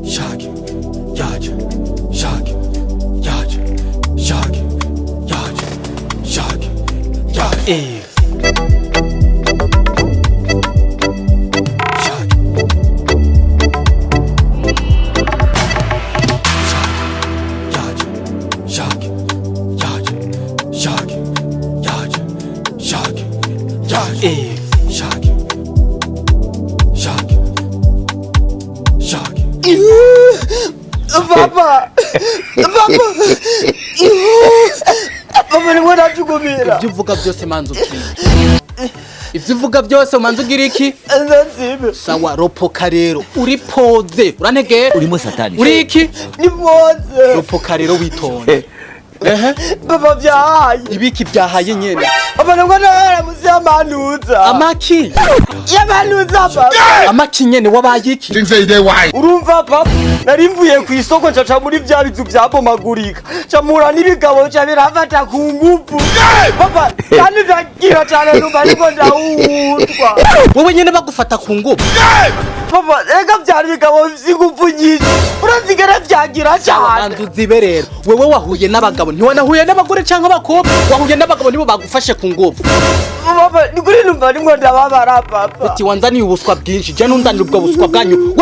Chaggy, yaja, Chaggy, yaja, Chaggy, yaja, Chaggy, yaja. Papa! Papa, ni wana chugumira. Ibyo uvuga byose manzo ukiri. Ibyo uvuga byose manzo ugira iki? Nzibe. Sawa ropoka rero. Uri pose. Urantegera? Urimo satani. Uri iki? Ni pose. Ropoka rero witonde. Papa byahaye. Ibiki byahaye nyene. Papa ngo nara musiyamanuza. Amaki. Yamanuza papa. Amaki nyene wabaye iki? Urumva papa nari mvuye ku isoko ncaca muri bya bizu byabomagurika. Camura n'ibigabo cyabirafata ku ngufu. Papa kandi byagira cyane numva ariko ndawutwa. Wowe nyene bagufata ku ngufu. Papa ega byari bigabo by'ingufu nyinshi. Urazigera byagira cyane. Manzo ziberera. Wewe wahuye n'abagabo ntiwanahuye n'abagore canke abakobwa wahuye n'abagabo nibo bagufashe ku ngufu. Papa ni kuri numva nimwe ndababara papa. Uti wanzaniye ubuswa bwinshi je nunzanira ubwo buswa bwanyu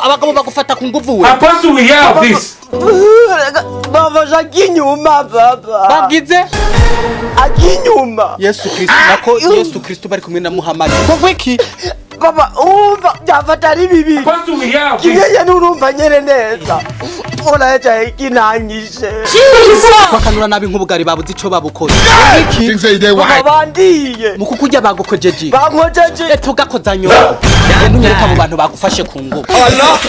abagabo bagufata ku ngufu we. Apostle we have this. Baba jakinyuma papa. Bagize akinyuma. Yesu Kristo bari kumwe na Muhammad. Ngo iki? Papa umva byafata ari bibi. Apostle we have this. Kigenye nurumva nyene neza. Ona echa ikinanyishe. Bakanura nabi nk'ubugari babuze ico babukoze. Iki? Babandiye. Mukukurya bagukojeje. Bankojeje. Eto gakozanyo. Ntunyereka mu bantu bagufashe ku ngufu. Allah.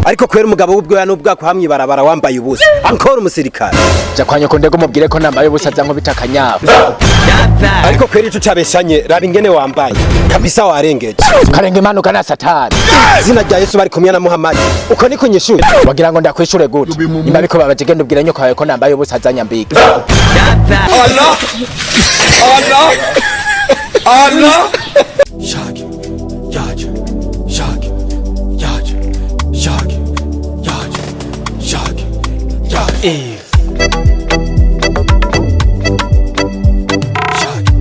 Ariko kwera umugabo w'ubwoya n'ubwako hamwe barabara wambaye ubusa ankora umusirikare Ja kwanya ko ndego mubwire ko nambaye ubusa zanko bitakanyafu. ariko kwera ico cabeshanye raba ingene wambaye kabisa warengeje Karenge manuka na satani. izina rya Yesu bari kumwe na Muhammad uko niko nyishure Wagira ngo ndakwishure gute. Nyuma biko babaje genda ubwire nyoko yawe ko nambaye ubusa zanyambika. Allah. Chaggy, yaja, Chaggy, yaja, Chaggy, yaja, Chaggy, yaja. Chaggy,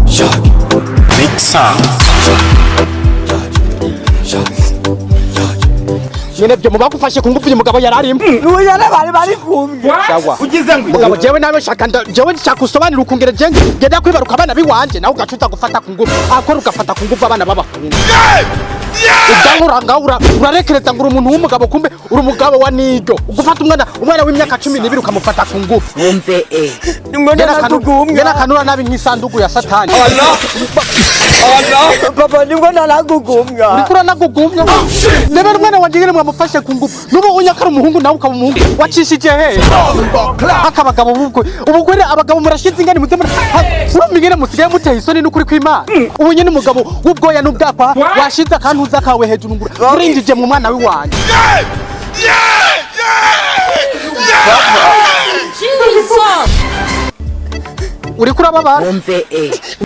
Chaggy, big sound. Nyene byo mubagufashe ku ngufu umugabo yararimo. Nuyana bari kumwe. Sawa. Ugize ngo Mugabo jewe nawe jewe nshaka usobanura ukungere je ngenda kwibaruka abana biwanje nawe ugacuza gufata ku ngufu. Akora ugafata ku ngufu abana babahungu. Udanguranga urarekereza ngo umuntu w'umugabo kumbe uri umugabo wa nijo. Ugufata umwana w'imyaka 12 ukamufata ku ngufu. Ngena kanura nabi nk'isanduku ya Satani. Allah. Papa nibwo nalagugumya. Urikura nagugumya. Nebe mwana wangire mwamufashe ku ngufu. Nubo unyakara umuhungu nawe ukaba umuhungu. Wacishije he. Akabagabo ubugore abagabo murashize ingani muze urumigene musigaye muteye isoni n'ukuri kw'Imana. Ubu nyine umugabo w'ubwoya n'ubwakwa washize akantuza kawe hejuru muntu urinjije mu mwana w'iwanje. Uri kurababara?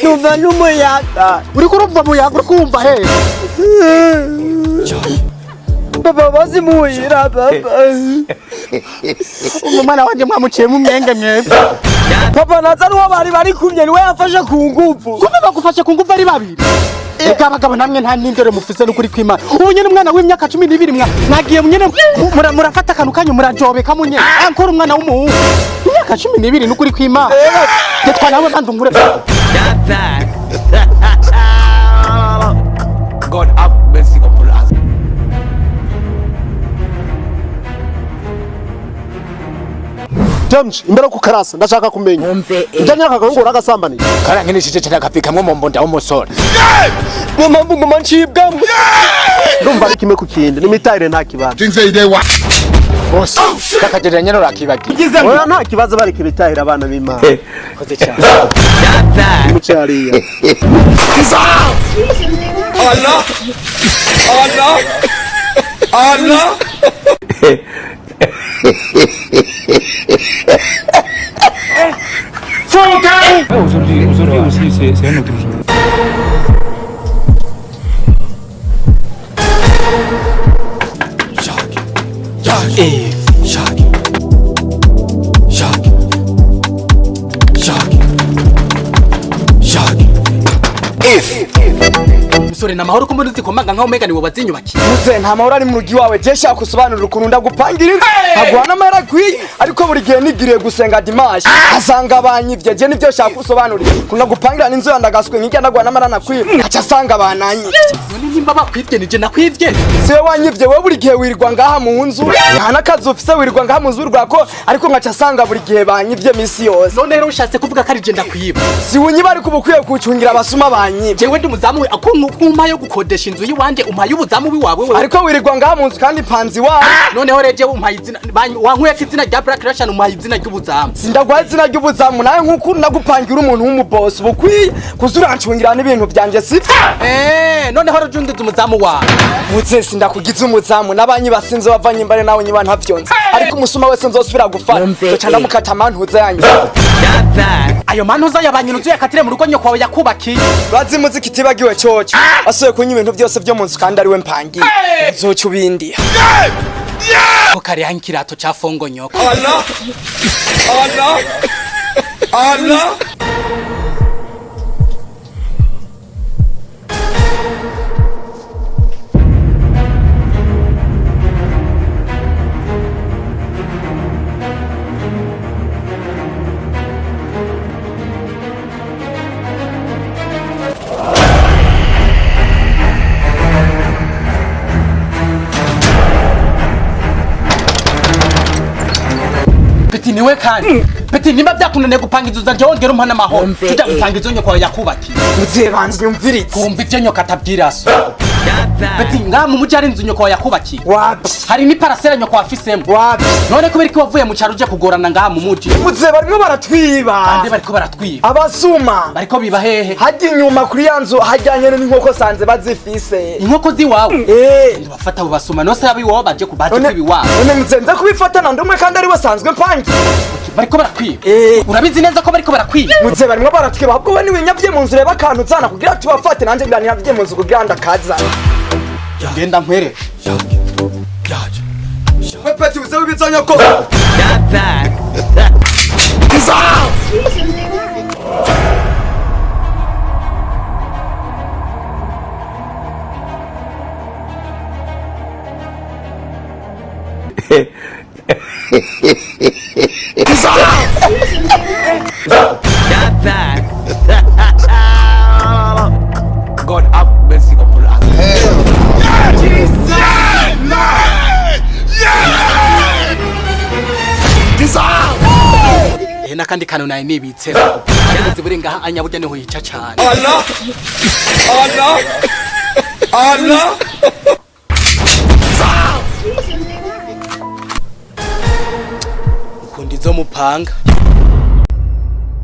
Numva n'umuyaga. Uri kurumva muyaga uri kumva he? Papa bazimuhira papa. Umwana wanje mwamuciye mu myenge mwebwe. Papa naza nuwo bari kumye niwe yafashe ku nguvu. Kuva bagufashe ku nguvu ari babiri. Ega abagabo namwe nta n'indero mufise n'ukuri kw'Imana. Ubu nyene umwana w'imyaka 12 mwagiye nyene murafata akantu kanyu murajobeka munye. Ankora umwana w'umuhungu. Imyaka 12 n'ukuri kw'Imana. Tetwa nawe bandungure. God have mercy upon us. James, imbere ku karasa ndashaka kumenya. Ujanye akagahungu uragasambaniye. Karankinishije cyane akapikamwe mu mbonda w'umusore. Niyo mpamvu ngoma ncibwamo. Ndumva ari kimwe ku kindi, n'imitahire nta kibazo. Bose kakagereranya no rakibagiye. Oya nta kibazo bari kibitahira abana b'Imana. Koze cyane. Mucyariya. Allah Allah Allah Aujourd'hui aussi, c'est un autre jour. Chaggy, Chaggy, Chaggy, Chaggy, Chaggy. Musore na mahoro ko muri zikomanga nka omega niwe bazinyubaki. Muze nta mahoro ari mu rugi wawe je shaka kusobanura ukuntu ndagupangira inzu. Agwana mara kwiye ariko buri gihe nigiriye gusenga dimanche. Asanga abanyivye je nivyo shaka kusobanurira. Kuna gupangira n'inzu yandagaswe nk'ijya ndagwana mara nakwiye. Acha asanga abananyi. None nimba bakwivye nije nakwivye. Siwe wanyivye we buri gihe wirirwa ngaha mu nzu. Nta nakazi ufise wirirwa ngaha mu nzu rwako ariko ngaca asanga buri gihe banyivye misi yose. None rero ushatse kuvuga ko ari je ndakwiba. Si unyiba ariko ubukwiye kucungira abasuma banyivye. Jewe ndi muzamu we akumpa yo gukodesha inzu yiwanje umpaye ubuzamu biwawe we. Ariko wirirwa ngaha mu nzu kandi panzi wawe. Noneho reje umpaye izina wankuye ko izina rya Black Russian umpaye izina ry'ubuzamu. Sindagwa izina ry'ubuzamu nawe nkuko nagupangira umuntu w'umuboss bukwiye kuzurancungira n'ibintu byanje sifite. Noneho rujundiza umuzamu wawe. Muze sindakugize umuzamu nabanyi basinze bavanye imbare nawe nyiba ntavyonze. Ariko umusuma wese nzosubira gufata. Cyo ndamukata amantuza yanyu. Ayo mantuza yabanyunuze yakatire mu rugo nyoko wawe yakubakiye. Bazi muziki tibagiwe coco. Asoye kunya ibintu byose byo mu nzu kandi ari we mpangiye. Uzoca ubindiya. Ko kare hankirato cha fongo nyoko. Allah Allah Allah. Peti niwe kandi. Peti nimba byakunaniye gupanga inzu zanje wongera umpana amahoro. Tujya gupanga inzu nyoko wawe yakubakiye. Muze banzi nyumviritse. Kumva ivyo nyoko atabwira so. Peti nga mu muji ari inzu nyoko wawe yakubakiye. Wapi? Hari ni parasera nyoko wafisemo. Wapi? None kubera ko wavuye mu cyaro uje kugorana ngaha mu muji. Muze barimo baratwiba. Kandi bariko baratwiba. Abasuma. Bariko biba hehe? Hajya inyuma kuri yanzu hajyanye n'inkoko sanze bazifise. Inkoko ziwawe. Bafata abo basuma nose abiwawe baje kubaje kwibiwawe. None muzenze kubifata na ndumwe kandi ari basanzwe mpangi. Bariko barakwiba. Urabizi neza ko bariko barakwiba. Muze barimo baratwiba ahubwo we niwinyavye mu nzu reba kantu zana kugira tubafate nanje ngira ntivye mu nzu kugira ndakaza. Genda nkwere. Pepeti uze wibizanya ko. God have mercy upon us. Nakandi kantu naye nibitse. Ariko buri ngaha anyaburya niho yica cyane. Allah Allah Allah. Ukundi zo mupanga.